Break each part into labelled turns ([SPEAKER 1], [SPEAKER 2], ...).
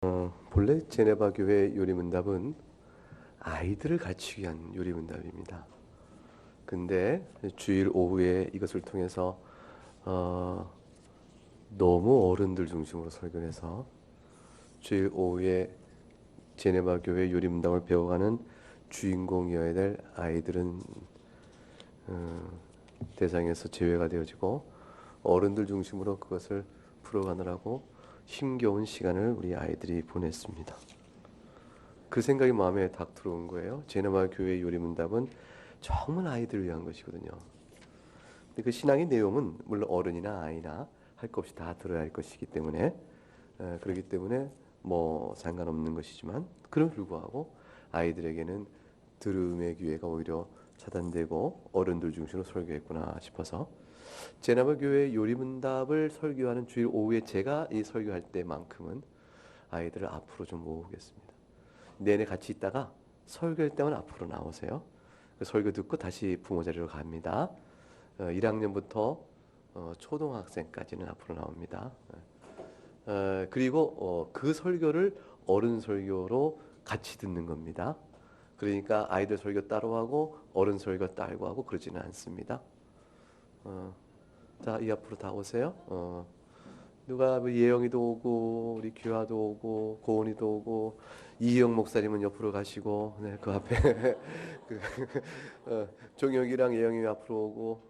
[SPEAKER 1] 본래 제네바 교회 요리문답은 아이들을 가르치기 위한 요리문답입니다. 근데 주일 오후에 이것을 통해서 어, 너무 어른들 중심으로 설교해서 주일 오후에 제네바 교회 요리문답을 배워가는 주인공이어야 될 아이들은 대상에서 제외가 되어지고 어른들 중심으로 그것을 풀어가느라고 힘겨운 시간을 우리 아이들이 보냈습니다. 그 생각이 마음에 딱 들어온 거예요. 제네바 교회 요리문답은 정말 아이들을 위한 것이거든요. 근데 그 신앙의 내용은 물론 어른이나 아이나 할 것 없이 다 들어야 할 것이기 때문에 그렇기 때문에 뭐 상관없는 것이지만 그럼에도 불구하고 아이들에게는 들음의 기회가 오히려 차단되고 어른들 중심으로 설교했구나 싶어서 제네바 교회 요리문답을 설교하는 주일 오후에 제가 이 설교할 때만큼은 아이들을 앞으로 좀 모으겠습니다. 내내 같이 있다가 설교할 때만 앞으로 나오세요. 설교 듣고 다시 부모 자리로 갑니다. 1학년부터 초등학생까지는 앞으로 나옵니다. 그리고 그 설교를 어른 설교로 같이 듣는 겁니다. 그러니까 아이들 설교 따로 하고 어른 설교 따로 하고 그러지는 않습니다. 자, 이 앞으로 다 오세요. 누가 뭐 예영이도 오고 우리 규하도 오고 고은이도 오고 이희영 목사님은 옆으로 가시고 네, 그 앞에 그, 종혁이랑 예영이 앞으로 오고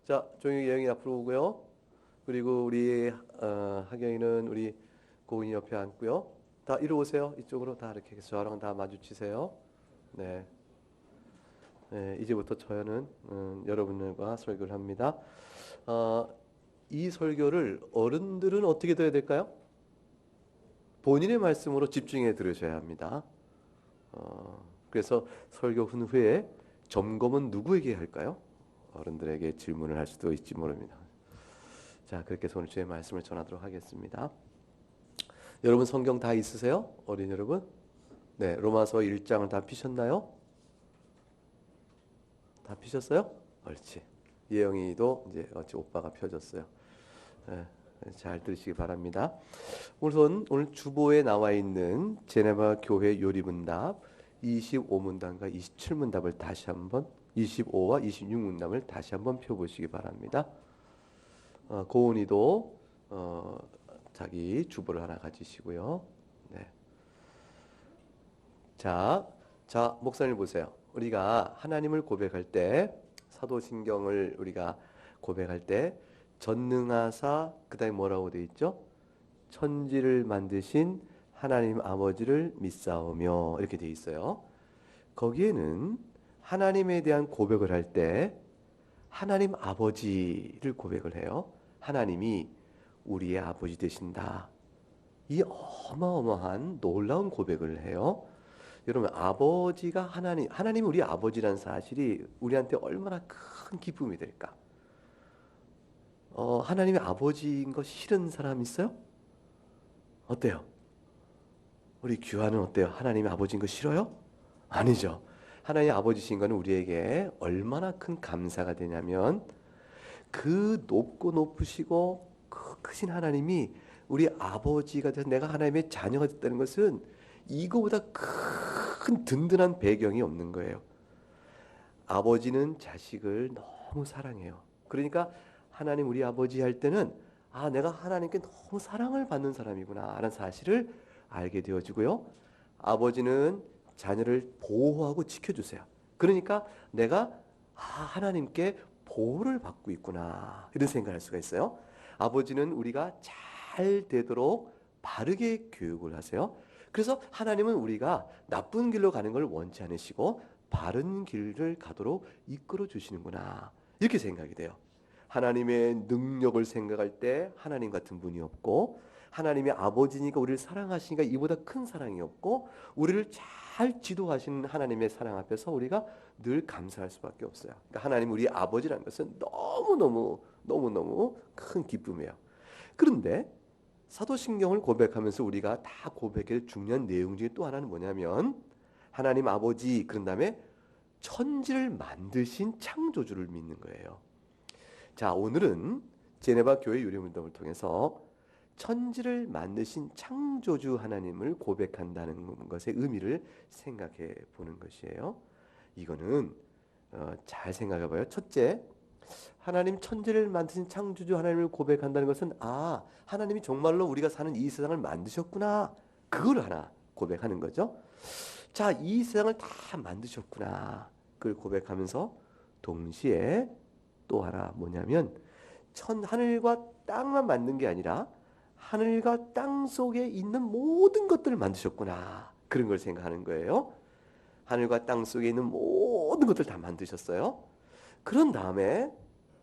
[SPEAKER 1] 자 종혁이 예영이 앞으로 오고요. 그리고 우리 하경이는 우리 고은이 옆에 앉고요. 다 이리 오세요. 이쪽으로 다 이렇게 저랑 다 마주치세요. 네. 네, 이제부터 저는 여러분들과 설교를 합니다. 이 설교를 어른들은 어떻게 들어야 될까요? 본인의 말씀으로 집중해 들으셔야 합니다. 그래서 설교 후에 점검은 누구에게 할까요? 어른들에게 질문을 할 수도 있지 모릅니다. 자, 그렇게 해서 오늘 주의 말씀을 전하도록 하겠습니다. 여러분 성경 다 있으세요? 어린 여러분? 네, 로마서 1장을 다 피셨나요? 다 피셨어요? 옳지. 예영이도 이제 어찌 오빠가 펴졌어요. 네, 잘 들으시기 바랍니다. 우선 오늘 주보에 나와 있는 제네바 교회 요리문답 25문답과 27문답을 다시 한번 25와 26문답을 다시 한번 펴보시기 바랍니다. 고은이도 자기 주보를 하나 가지시고요. 네. 자, 목사님 보세요. 우리가 하나님을 고백할 때 사도신경을 우리가 고백할 때 전능하사 그다음에 뭐라고 돼 있죠? 천지를 만드신 하나님 아버지를 믿사오며 이렇게 돼 있어요. 거기에는 하나님에 대한 고백을 할 때 하나님 아버지를 고백을 해요. 하나님이 우리의 아버지 되신다. 이 어마어마한 놀라운 고백을 해요. 여러분 아버지가 하나님이 우리 아버지라는 사실이 우리한테 얼마나 큰 기쁨이 될까? 하나님의 아버지인 거 싫은 사람 있어요? 어때요? 우리 규환은 어때요? 하나님의 아버지인 거 싫어요? 아니죠. 하나님의 아버지신 거는 우리에게 얼마나 큰 감사가 되냐면 그 높고 높으시고 그 크신 하나님이 우리 아버지가 돼서 내가 하나님의 자녀가 됐다는 것은 이거보다 큰 든든한 배경이 없는 거예요. 아버지는 자식을 너무 사랑해요. 그러니까 하나님 우리 아버지 할 때는 내가 하나님께 너무 사랑을 받는 사람이구나 라는 사실을 알게 되어지고요. 아버지는 자녀를 보호하고 지켜주세요. 그러니까 내가 하나님께 보호를 받고 있구나 이런 생각을 할 수가 있어요. 아버지는 우리가 잘 되도록 바르게 교육을 하세요. 그래서 하나님은 우리가 나쁜 길로 가는 걸 원치 않으시고 바른 길을 가도록 이끌어 주시는구나 이렇게 생각이 돼요. 하나님의 능력을 생각할 때 하나님 같은 분이 없고 하나님의 아버지니까 우리를 사랑하시니까 이보다 큰 사랑이 없고 우리를 잘 지도하시는 하나님의 사랑 앞에서 우리가 늘 감사할 수밖에 없어요. 그러니까 하나님 우리 아버지라는 것은 너무너무 큰 기쁨이에요. 그런데 사도신경을 고백하면서 우리가 다 고백할 중요한 내용 중에 또 하나는 뭐냐면 하나님 아버지 그런 다음에 천지를 만드신 창조주를 믿는 거예요. 자, 오늘은 제네바 교회 요리문답을 통해서 천지를 만드신 창조주 하나님을 고백한다는 것의 의미를 생각해 보는 것이에요. 이거는 잘 생각해 봐요. 첫째, 하나님 천지를 만드신 창조주 하나님을 고백한다는 것은 하나님이 정말로 우리가 사는 이 세상을 만드셨구나. 그걸 하나 고백하는 거죠. 자, 이 세상을 다 만드셨구나. 그걸 고백하면서 동시에 또 하나 뭐냐면 하늘과 땅만 만든 게 아니라 하늘과 땅 속에 있는 모든 것들을 만드셨구나. 그런 걸 생각하는 거예요. 하늘과 땅 속에 있는 모든 것들 다 만드셨어요. 그런 다음에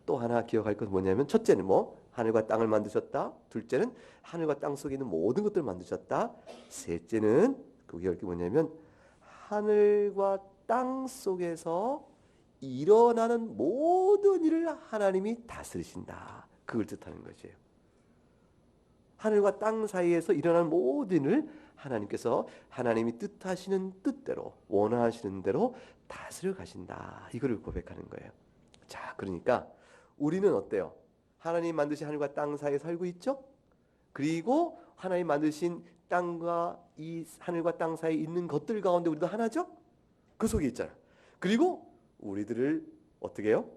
[SPEAKER 1] 또 하나 기억할 것은 뭐냐면 첫째는 하늘과 땅을 만드셨다. 둘째는 하늘과 땅 속에 있는 모든 것들을 만드셨다. 셋째는 그 기억할 게 뭐냐면 하늘과 땅 속에서 일어나는 모든 일을 하나님이 다스리신다. 그걸 뜻하는 것이에요. 하늘과 땅 사이에서 일어나는 모든 일을 하나님께서 하나님이 뜻하시는 뜻대로 원하시는 대로 다스려 가신다. 이거를 고백하는 거예요. 자, 그러니까 우리는 어때요? 하나님 만드신 하늘과 땅 사이에 살고 있죠? 그리고 하나님 만드신 땅과 이 하늘과 땅 사이에 있는 것들 가운데 우리도 하나죠? 그 속에 있잖아. 그리고 우리들을 어떻게 해요?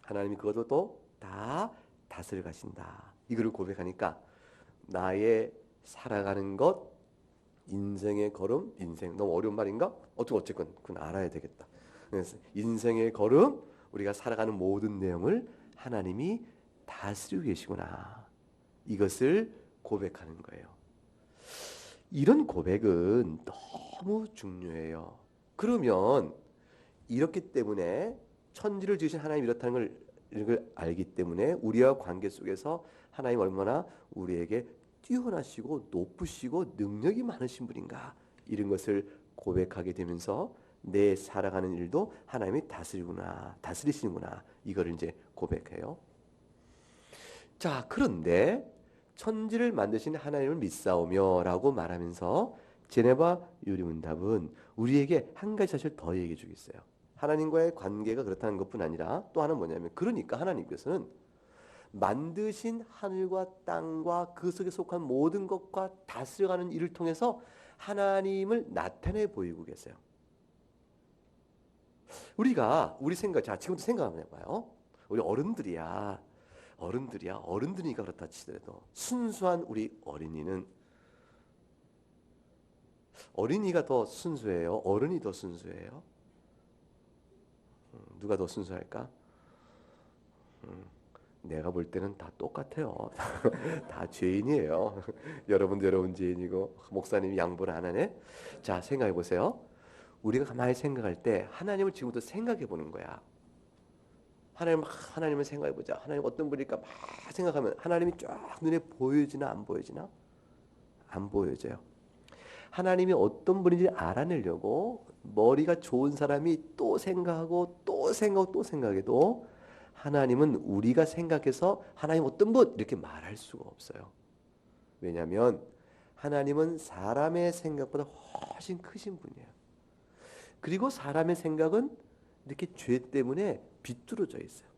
[SPEAKER 1] 하나님이 그것도 또 다 다스려 가신다. 이거를 고백하니까 나의 살아가는 것, 인생의 걸음, 인생 너무 어려운 말인가? 어쨌건 그건 알아야 되겠다. 그래서 인생의 걸음, 우리가 살아가는 모든 내용을 하나님이 다스리고 계시구나. 이것을 고백하는 거예요. 이런 고백은 너무 중요해요. 그러면 이렇기 때문에 천지를 지으신 하나님 이렇다는 걸 알기 때문에 우리와 관계 속에서 하나님 얼마나 우리에게 뛰어나시고 높으시고 능력이 많으신 분인가 이런 것을 고백하게 되면서 내 살아가는 일도 하나님이 다스리시는구나 이거를 이제 고백해요. 자, 그런데 천지를 만드신 하나님을 믿사오며라고 말하면서 제네바 유리문답은 우리에게 한 가지 사실 더 얘기해 주겠어요. 하나님과의 관계가 그렇다는 것뿐 아니라 또 하나는 뭐냐면 그러니까 하나님께서는 만드신 하늘과 땅과 그 속에 속한 모든 것과 다스려가는 일을 통해서 하나님을 나타내 보이고 계세요. 우리 생각, 자, 지금부터 생각 한번 해봐요. 우리 어른들이니까 그렇다 치더라도 순수한 우리 어린이가 더 순수해요? 어른이 더 순수해요? 누가 더 순수할까? 내가 볼 때는 다 똑같아요. 다 죄인이에요. 여러분도 여러분 죄인이고 목사님이 양보를 안 하네. 자, 생각해 보세요. 우리가 가만히 생각할 때 하나님을 지금부터 생각해 보는 거야. 하나님을 생각해 보자. 하나님 어떤 분일까 막 생각하면 하나님이 쫙 눈에 보여지나 안 보여지나? 안 보여져요. 하나님이 어떤 분인지 알아내려고 머리가 좋은 사람이 또 생각하고 또 생각하고 또 생각해도 하나님은 우리가 생각해서 하나님 어떤 분 이렇게 말할 수가 없어요. 왜냐하면 하나님은 사람의 생각보다 훨씬 크신 분이에요. 그리고 사람의 생각은 이렇게 죄 때문에 비뚤어져 있어요.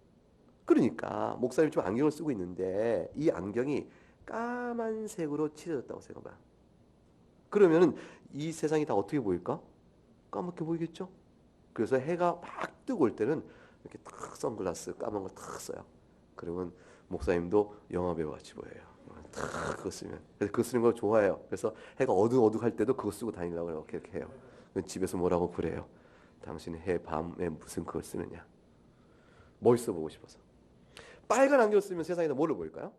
[SPEAKER 1] 그러니까 목사님 좀 안경을 쓰고 있는데 이 안경이 까만색으로 칠해졌다고 생각해봐. 그러면은 이 세상이 다 어떻게 보일까? 까맣게 보이겠죠? 그래서 해가 막 뜨고 올 때는 이렇게 탁 선글라스 까만 거 탁 써요. 그러면 목사님도 영화배우 같이 보여요. 탁 그거 쓰면. 그래서 그거 쓰는 걸 좋아해요. 그래서 해가 어둑어둑할 때도 그거 쓰고 다니려고 이렇게 해요. 집에서 뭐라고 그래요. 당신 해 밤에 무슨 그걸 쓰느냐. 멋있어 보고 싶어서. 빨간 안경을 쓰면 세상에다 뭘로 보일까요?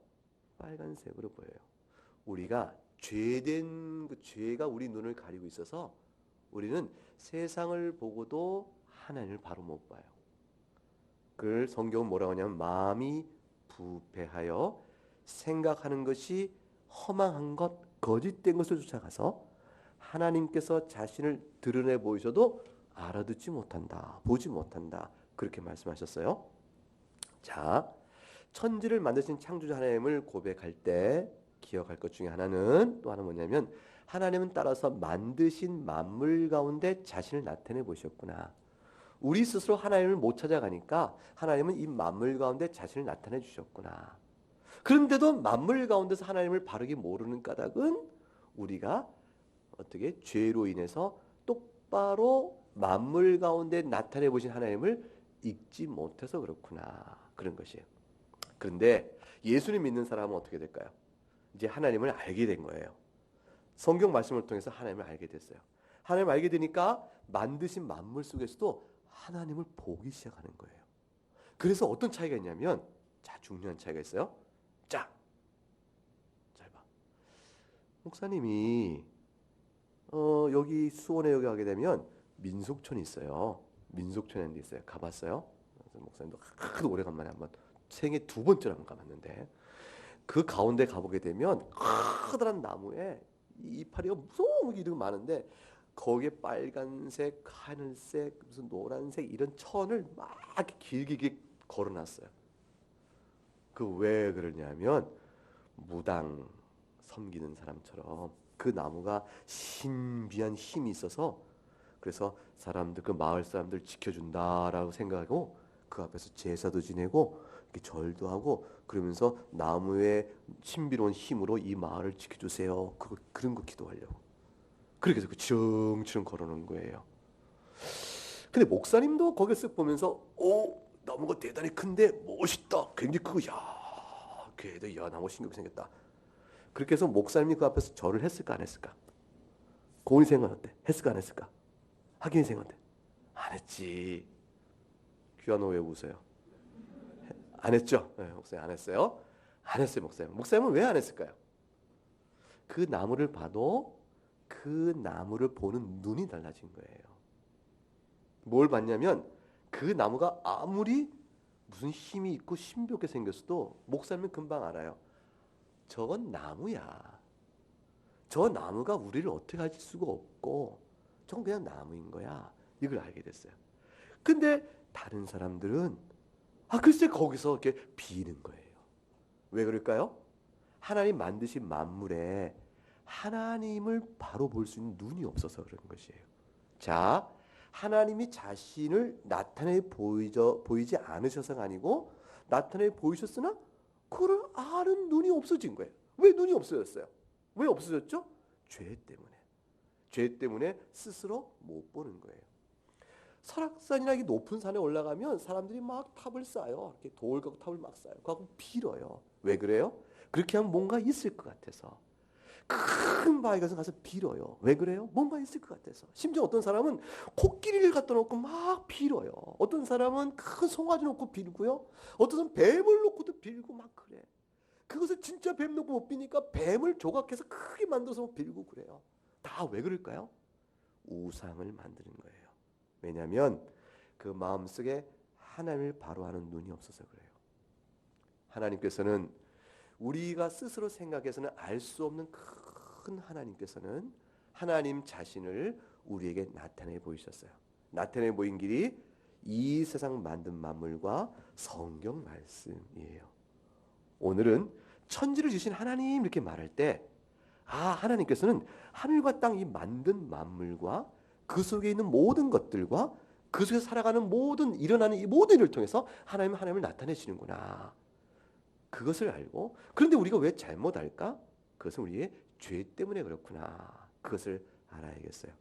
[SPEAKER 1] 빨간색으로 보여요. 우리가 죄된 그 죄가 우리 눈을 가리고 있어서 우리는 세상을 보고도 하나님을 바로 못 봐요. 그걸 성경은 뭐라고 하냐면 마음이 부패하여 생각하는 것이 허망한 것, 거짓된 것을 쫓아가서 하나님께서 자신을 드러내 보이셔도 알아듣지 못한다, 보지 못한다. 그렇게 말씀하셨어요. 자, 천지를 만드신 창조주 하나님을 고백할 때 기억할 것 중에 하나는 또 하나 뭐냐면 하나님은 따라서 만드신 만물 가운데 자신을 나타내 보셨구나. 우리 스스로 하나님을 못 찾아가니까 하나님은 이 만물 가운데 자신을 나타내 주셨구나. 그런데도 만물 가운데서 하나님을 바르게 모르는 까닭은 우리가 어떻게 죄로 인해서 똑바로 만물 가운데 나타내 보신 하나님을 읽지 못해서 그렇구나. 그런 것이에요. 그런데 예수님 믿는 사람은 어떻게 될까요? 이제 하나님을 알게 된 거예요. 성경 말씀을 통해서 하나님을 알게 됐어요. 하나님을 알게 되니까 만드신 만물 속에서도 하나님을 보기 시작하는 거예요. 그래서 어떤 차이가 있냐면, 자, 중요한 차이가 있어요. 자, 잘 봐. 목사님이 여기 수원에 여기 가게 되면 민속촌이 있어요. 민속촌이라는 데 있어요. 가봤어요? 그래서 목사님도 하도 오래간만에 한번 생애 2번째로 한번 가봤는데, 그 가운데 가보게 되면 커다란 나무에 이파리가 무서운 이름 많은데, 거기에 빨간색, 하늘색, 무슨 노란색 이런 천을 막 길게 걸어놨어요. 그 왜 그러냐면 무당 섬기는 사람처럼 그 나무가 신비한 힘이 있어서, 그래서 사람들, 그 마을 사람들 지켜준다라고 생각하고 그 앞에서 제사도 지내고 이렇게 절도 하고, 그러면서 나무의 신비로운 힘으로 이 마을을 지켜주세요. 그런 거 기도하려고. 그렇게 해서 치렁치렁 걸어놓은 거예요. 근데 목사님도 거기 쓱 보면서, 오, 나무가 대단히 큰데 멋있다. 굉장히 크고, 야, 걔도 야, 나무 신경 생겼다. 그렇게 해서 목사님이 그 앞에서 절을 했을까 안 했을까? 고은이 생각 어때? 했을까 안 했을까? 하긴이 생각 어때? 안 했지. 귀한호 왜 웃어요? 안 했죠? 네, 목사님 안 했어요. 안 했어요, 목사님. 목사님은 왜 안 했을까요? 그 나무를 봐도 그 나무를 보는 눈이 달라진 거예요. 뭘 봤냐면, 그 나무가 아무리 무슨 힘이 있고 신비롭게 생겼어도 목사님은 금방 알아요. 저건 나무야. 저 나무가 우리를 어떻게 가질 수가 없고 저건 그냥 나무인 거야. 이걸 알게 됐어요. 근데 다른 사람들은 글쎄 거기서 이렇게 비는 거예요. 왜 그럴까요? 하나님 만드신 만물에 하나님을 바로 볼 수 있는 눈이 없어서 그런 것이에요. 자, 하나님이 자신을 나타내 보이지 않으셔서가 아니고 나타내 보이셨으나 그걸 아는 눈이 없어진 거예요. 왜 눈이 없어졌어요? 왜 없어졌죠? 죄 때문에. 죄 때문에 스스로 못 보는 거예요. 설악산이나 높은 산에 올라가면 사람들이 막 탑을 쌓아요. 이렇게 돌 갖고 탑을 막 쌓아요. 그하고 빌어요. 왜 그래요? 그렇게 하면 뭔가 있을 것 같아서. 큰 바위 가서 빌어요. 왜 그래요? 뭔가 있을 것 같아서. 심지어 어떤 사람은 코끼리를 갖다 놓고 막 빌어요. 어떤 사람은 큰 송아지 놓고 빌고요. 어떤 사람은 뱀을 놓고도 빌고 막 그래. 그것을 진짜 뱀 놓고 못 비니까 뱀을 조각해서 크게 만들어서 빌고 그래요. 다 왜 그럴까요? 우상을 만드는 거예요. 왜냐하면 그 마음속에 하나님을 바로 아는 눈이 없어서 그래요. 하나님께서는 우리가 스스로 생각해서는 알 수 없는 큰 하나님께서는 하나님 자신을 우리에게 나타내 보이셨어요. 나타내 보인 길이 이 세상 만든 만물과 성경 말씀이에요. 오늘은 천지를 지으신 하나님 이렇게 말할 때, 하나님께서는 하늘과 땅 이 만든 만물과 그 속에 있는 모든 것들과 그 속에서 살아가는 모든 일어나는 이 모든 일을 통해서 하나님을 나타내시는구나. 그것을 알고, 그런데 우리가 왜 잘못 알까? 그것은 우리의 죄 때문에 그렇구나. 그것을 알아야겠어요.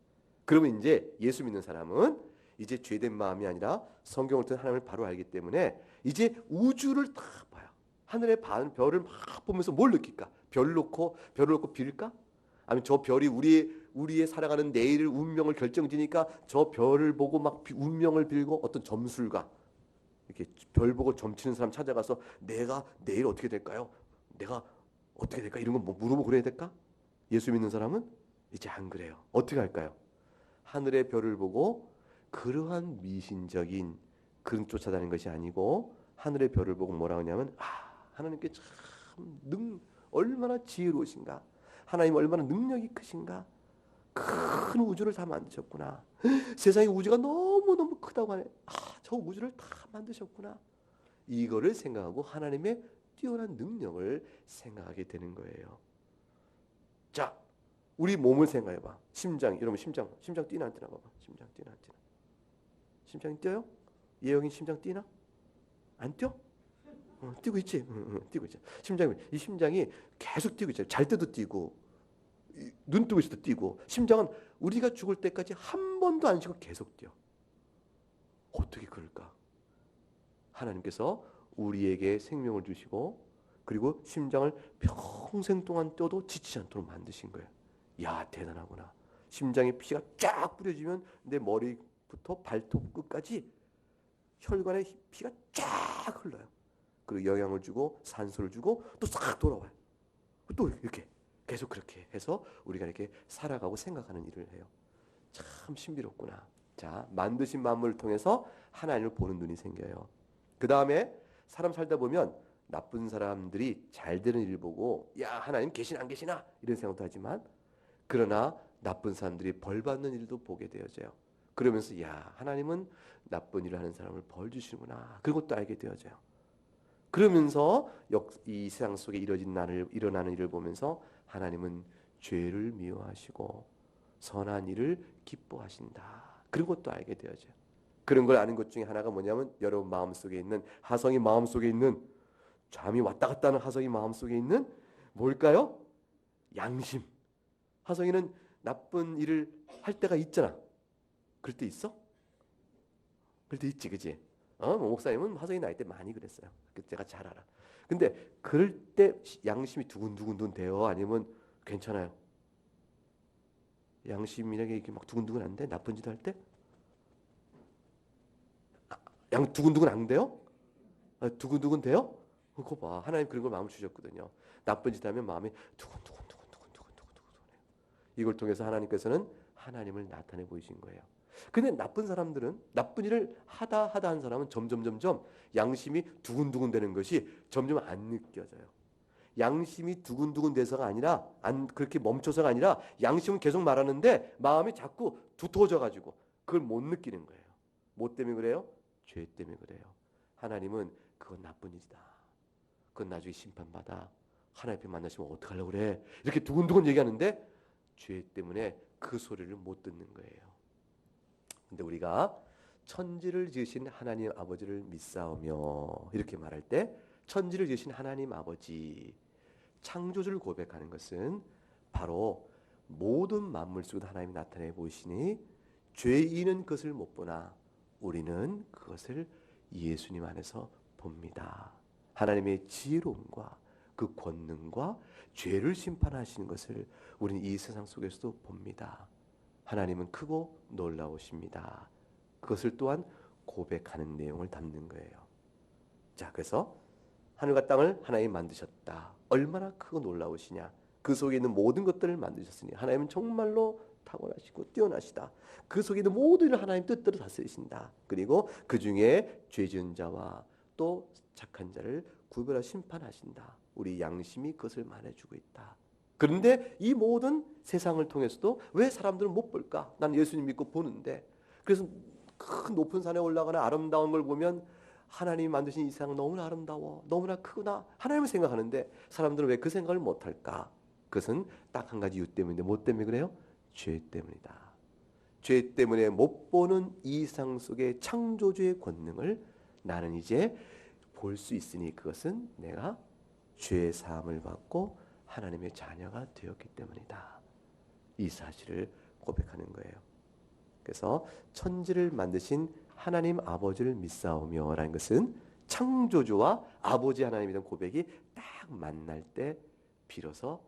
[SPEAKER 1] 그러면 이제 예수 믿는 사람은 이제 죄된 마음이 아니라 성경을 통해 하나님을 바로 알기 때문에 이제 우주를 다 봐요. 하늘의 별을 막 보면서 뭘 느낄까? 별을 놓고 빌까? 아니면 저 별이 우리의 살아가는 내일을 운명을 결정지니까 저 별을 보고 막 운명을 빌고, 어떤 점술가 이렇게 별 보고 점치는 사람 찾아가서 내가 내일 어떻게 될까요? 내가 어떻게 될까? 이런 거 뭐 물어보고 그래야 될까? 예수 믿는 사람은 이제 안 그래요. 어떻게 할까요? 하늘의 별을 보고 그러한 미신적인 그런 쫓아다니는 것이 아니고, 하늘의 별을 보고 뭐라 하냐면, 하나님께 참 얼마나 지혜로우신가, 하나님 얼마나 능력이 크신가, 큰 우주를 다 만드셨구나, 세상의 우주가 너무너무 크다고 하네, 저 우주를 다 만드셨구나, 이거를 생각하고 하나님의 뛰어난 능력을 생각하게 되는 거예요. 자, 우리 몸을 생각해봐. 심장, 여러분 심장 뛰나 안 뛰나 봐봐. 심장 뛰나 안 뛰나? 심장이 뛰어요? 예영이 심장 뛰나? 안 뛰어? 뛰고 있지. 뛰고 있지. 이 심장이 계속 뛰고 있잖아요. 잘 때도 뛰고, 눈 뜨고 있을 때 뛰고. 심장은 우리가 죽을 때까지 한 번도 안 쉬고 계속 뛰어. 어떻게 그럴까? 하나님께서 우리에게 생명을 주시고, 그리고 심장을 평생 동안 뛰어도 지치지 않도록 만드신 거예요. 야, 대단하구나. 심장에 피가 쫙 뿌려지면 내 머리부터 발톱 끝까지 혈관에 피가 쫙 흘러요. 그리고 영양을 주고 산소를 주고 또 싹 돌아와요. 또 이렇게 계속 그렇게 해서 우리가 이렇게 살아가고 생각하는 일을 해요. 참 신비롭구나. 자, 만드신 만물을 통해서 하나님을 보는 눈이 생겨요. 그 다음에 사람 살다 보면 나쁜 사람들이 잘 되는 일을 보고 야, 하나님 계시나 안 계시나 이런 생각도 하지만, 그러나 나쁜 사람들이 벌 받는 일도 보게 되어져요. 그러면서 야, 하나님은 나쁜 일을 하는 사람을 벌 주시는구나, 그것도 알게 되어져요. 그러면서 이 세상 속에 일어나는 일을 보면서 하나님은 죄를 미워하시고 선한 일을 기뻐하신다, 그런 것도 알게 되어져요. 그런 걸 아는 것 중에 하나가 뭐냐면, 여러분 마음속에 있는, 하성이 마음속에 있는, 잠이 왔다 갔다 하는 하성이 마음속에 있는 뭘까요? 양심. 하성이는 나쁜 일을 할 때가 있잖아. 그럴 때 있어? 그럴 때 있지, 그지? 뭐 목사님은 하성이 나이 때 많이 그랬어요. 그때가 잘 알아. 근데 그럴 때 양심이 두근두근 돼요? 아니면 괜찮아요? 양심이라게 이렇게 막 두근두근 안 돼? 나쁜 짓 할 때? 두근두근 안 돼요? 두근두근 돼요? 그거 봐. 하나님 그런 걸 마음 주셨거든요. 나쁜 짓 하면 마음이 두근두근해요. 이걸 통해서 하나님께서는 하나님을 나타내 보이신 거예요. 근데 나쁜 사람들은, 나쁜 일을 하다 한 사람은 점점 양심이 두근두근 되는 것이 점점 안 느껴져요. 양심이 두근두근 돼서가 아니라, 그렇게 멈춰서가 아니라, 양심은 계속 말하는데 마음이 자꾸 두터워져 가지고 그걸 못 느끼는 거예요. 뭐 때문에 그래요? 죄 때문에 그래요. 하나님은 그건 나쁜 일이다, 그건 나중에 심판받아, 하나님 앞에 만나시면 어떡하려고 그래, 이렇게 두근두근 얘기하는데 죄 때문에 그 소리를 못 듣는 거예요. 근데 우리가 천지를 지으신 하나님 아버지를 믿사오며 이렇게 말할 때, 천지를 지으신 하나님 아버지, 창조주를 고백하는 것은 바로 모든 만물 속에 하나님이 나타내 보이시니 죄인은 그것을 못 보나 우리는 그것을 예수님 안에서 봅니다. 하나님의 지혜로움과 그 권능과 죄를 심판하시는 것을 우리는 이 세상 속에서도 봅니다. 하나님은 크고 놀라우십니다. 그것을 또한 고백하는 내용을 담는 거예요. 자, 그래서 하늘과 땅을 하나님이 만드셨다. 얼마나 크고 놀라우시냐. 그 속에 있는 모든 것들을 만드셨으니 하나님은 정말로 탁월하시고 뛰어나시다. 그 속에 있는 모든 일을 하나님 뜻대로 다스리신다. 그리고 그 중에 죄 지은 자와 또 착한 자를 구별하여 심판하신다. 우리 양심이 그것을 말해주고 있다. 그런데 이 모든 세상을 통해서도 왜 사람들은 못 볼까? 난 예수님 믿고 보는데. 그래서 큰 높은 산에 올라가나 아름다운 걸 보면 하나님이 만드신 이 세상 너무나 아름다워, 너무나 크구나, 하나님을 생각하는데 사람들은 왜 그 생각을 못할까? 그것은 딱 한 가지 이유 때문인데, 뭐 때문에 그래요? 죄 때문이다. 죄 때문에 못 보는 이 세상 속의 창조주의 권능을 나는 이제 볼 수 있으니, 그것은 내가 죄의 사함을 받고 하나님의 자녀가 되었기 때문이다. 이 사실을 고백하는 거예요. 그래서 천지를 만드신 하나님 아버지를 믿사오며 라는 것은 창조주와 아버지 하나님에 대한 고백이 딱 만날 때 비로소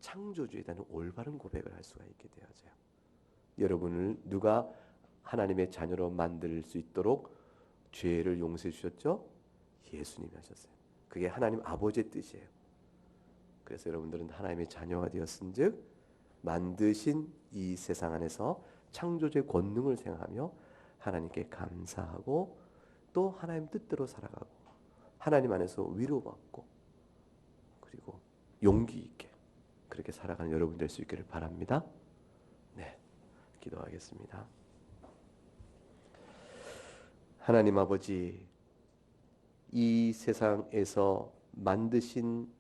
[SPEAKER 1] 창조주에 대한 올바른 고백을 할 수가 있게 되어져요. 여러분을 누가 하나님의 자녀로 만들 수 있도록 죄를 용서해 주셨죠? 예수님이 하셨어요. 그게 하나님 아버지의 뜻이에요. 그래서 여러분들은 하나님의 자녀가 되었은즉 만드신 이 세상 안에서 창조주의 권능을 생각하며 하나님께 감사하고 또 하나님 뜻대로 살아가고 하나님 안에서 위로받고 그리고 용기 있게 그렇게 살아가는 여러분 될 수 있기를 바랍니다. 네, 기도하겠습니다. 하나님 아버지, 이 세상에서 만드신